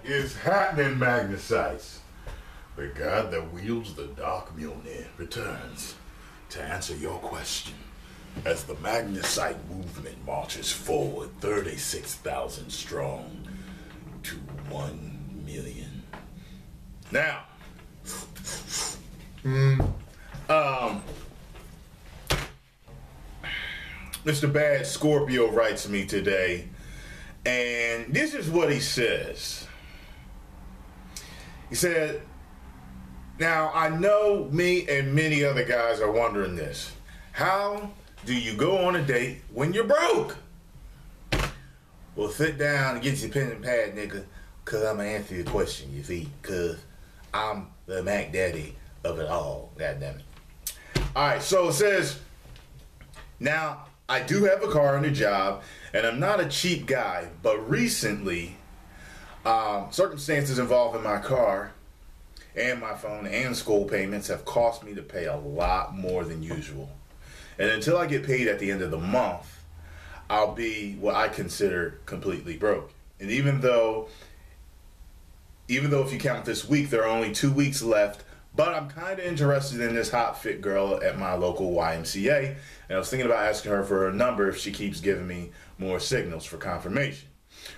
is happening, Magnusites? The god that wields the Dark Mjolnir returns to answer your question as the Magnusite movement marches forward 36,000 strong to 1 million. Now, Mr. Bad Scorpio writes me today, and this is what he says. He said, now I know me and many other guys are wondering this. How do you go on a date when you're broke? Well, sit down and get your pen and pad, nigga, because I'm going to answer your question, you see, because I'm the Mac Daddy of it all, goddammit. Alright, so it says, now, I do have a car and a job, and I'm not a cheap guy, but recently, circumstances involving my car and my phone and school payments have cost me to pay a lot more than usual. And until I get paid at the end of the month, I'll be what I consider completely broke. And even though if you count this week, there are only 2 weeks left, but I'm kind of interested in this hot fit girl at my local YMCA, and I was thinking about asking her for her number if she keeps giving me more signals for confirmation.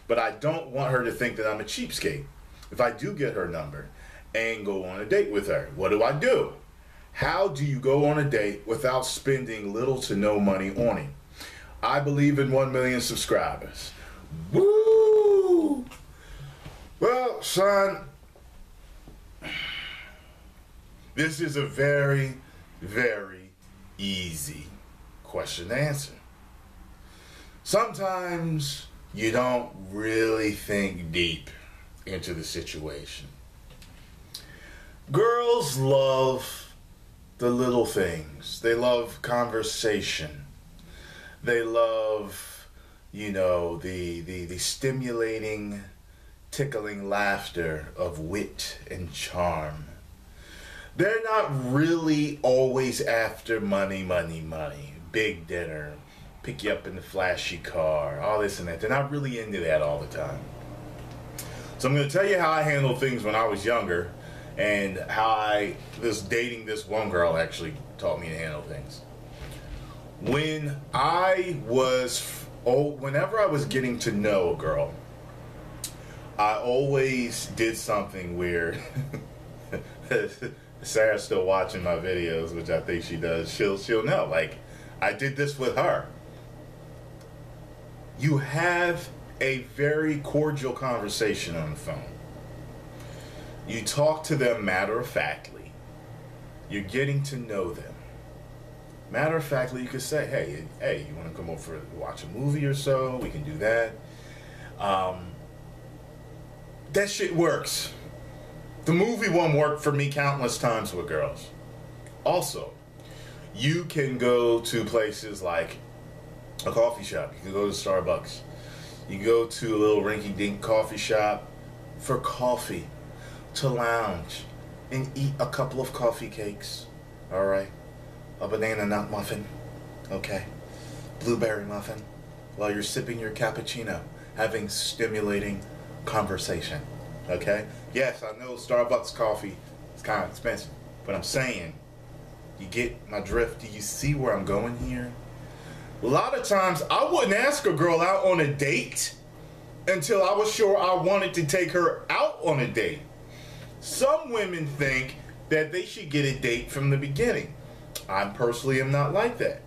But I don't want her to think that I'm a cheapskate. If I do get her number and go on a date with her, what do? How do you go on a date without spending little to no money on it? I believe in 1 million subscribers. Woo! Well, son, this is a very, very easy question to answer. Sometimes you don't really think deep into the situation. Girls love the little things. They love conversation. They love, you know, the stimulating, tickling laughter of wit and charm. They're not really always after money. Big dinner, pick you up in the flashy car, all this and that. They're not really into that all the time. So I'm going to tell you how I handled things when I was younger, and how dating this one girl actually taught me to handle things. Whenever I was getting to know a girl, I always did something where Sarah's still watching my videos, which I think she does. She'll know. Like, I did this with her. You have a very cordial conversation on the phone. You talk to them matter-of-factly. You're getting to know them. Matter-of-factly, you could say, hey, you want to come over to watch a movie or so? We can do that. That shit works. The movie one worked for me countless times with girls. Also, you can go to places like a coffee shop. You can go to Starbucks. You can go to a little rinky-dink coffee shop for coffee, to lounge and eat a couple of coffee cakes. All right, a banana nut muffin, okay, blueberry muffin, while you're sipping your cappuccino, having stimulating conversation. Okay, yes, I know Starbucks coffee is kind of expensive, but I'm saying, you get my drift. Do you see where I'm going here? A lot of times I wouldn't ask a girl out on a date until I was sure I wanted to take her out on a date. Some women think that they should get a date from the beginning. I personally am not like that.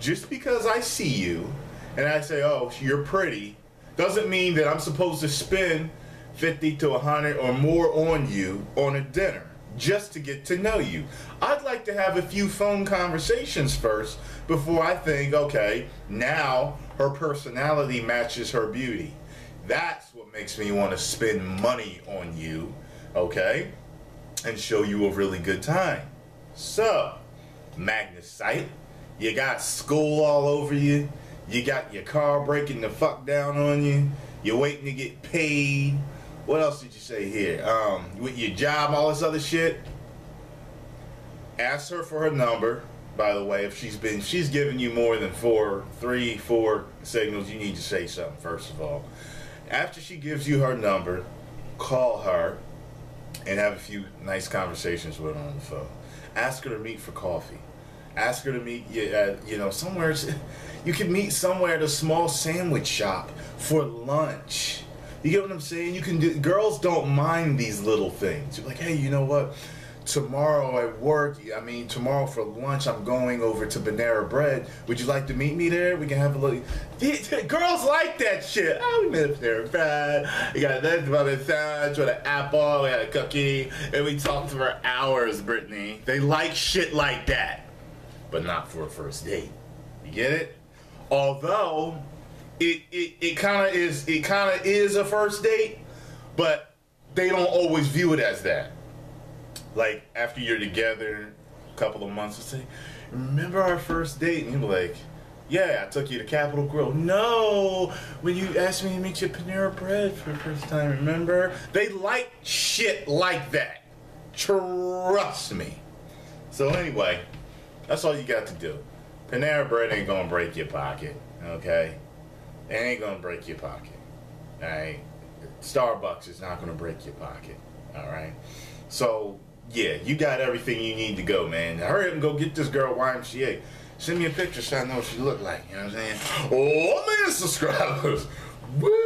Just because I see you and I say, oh, you're pretty, doesn't mean that I'm supposed to spend 50 to 100 or more on you on a dinner just to get to know you. I'd like to have a few phone conversations first before I think, okay, now her personality matches her beauty. That's what makes me want to spend money on you, okay, and show you a really good time. So, Magnusite, you got school all over you, you got your car breaking the fuck down on you, you're waiting to get paid. What else did you say here? With your job, all this other shit. Ask her for her number. By the way, if she's giving you more than 3, 4 signals, you need to say something first of all. After she gives you her number, call her and have a few nice conversations with her on the phone. Ask her to meet for coffee. Ask her to meet somewhere. You can meet somewhere at a small sandwich shop for lunch. You get what I'm saying? You can do. Girls don't mind these little things. You're like, hey, you know what? Tomorrow at work, tomorrow for lunch, I'm going over to Panera Bread. Would you like to meet me there? We can have a little. Girls like that shit. Oh, we met at Panera Bread. We got that about sandwich with an apple. We had a cookie, and we talked for hours. Brittany, they like shit like that, but not for a first date. You get it? Although it kind of is a first date, but they don't always view it as that. Like, after you're together a couple of months, they'll say, remember our first date? And you'll be like, yeah, I took you to Capitol Grill. No, when you asked me to meet you at Panera Bread for the first time, remember? They like shit like that. Trust me. So anyway, that's all you got to do. Panera Bread ain't gonna break your pocket, okay? It ain't gonna break your pocket, all right? Starbucks is not gonna break your pocket, all right? So, yeah, you got everything you need to go, man. Hurry up and go get this girl YMCA. Send me a picture so I know what she look like, you know what I'm saying? Oh, man, subscribers. Woo!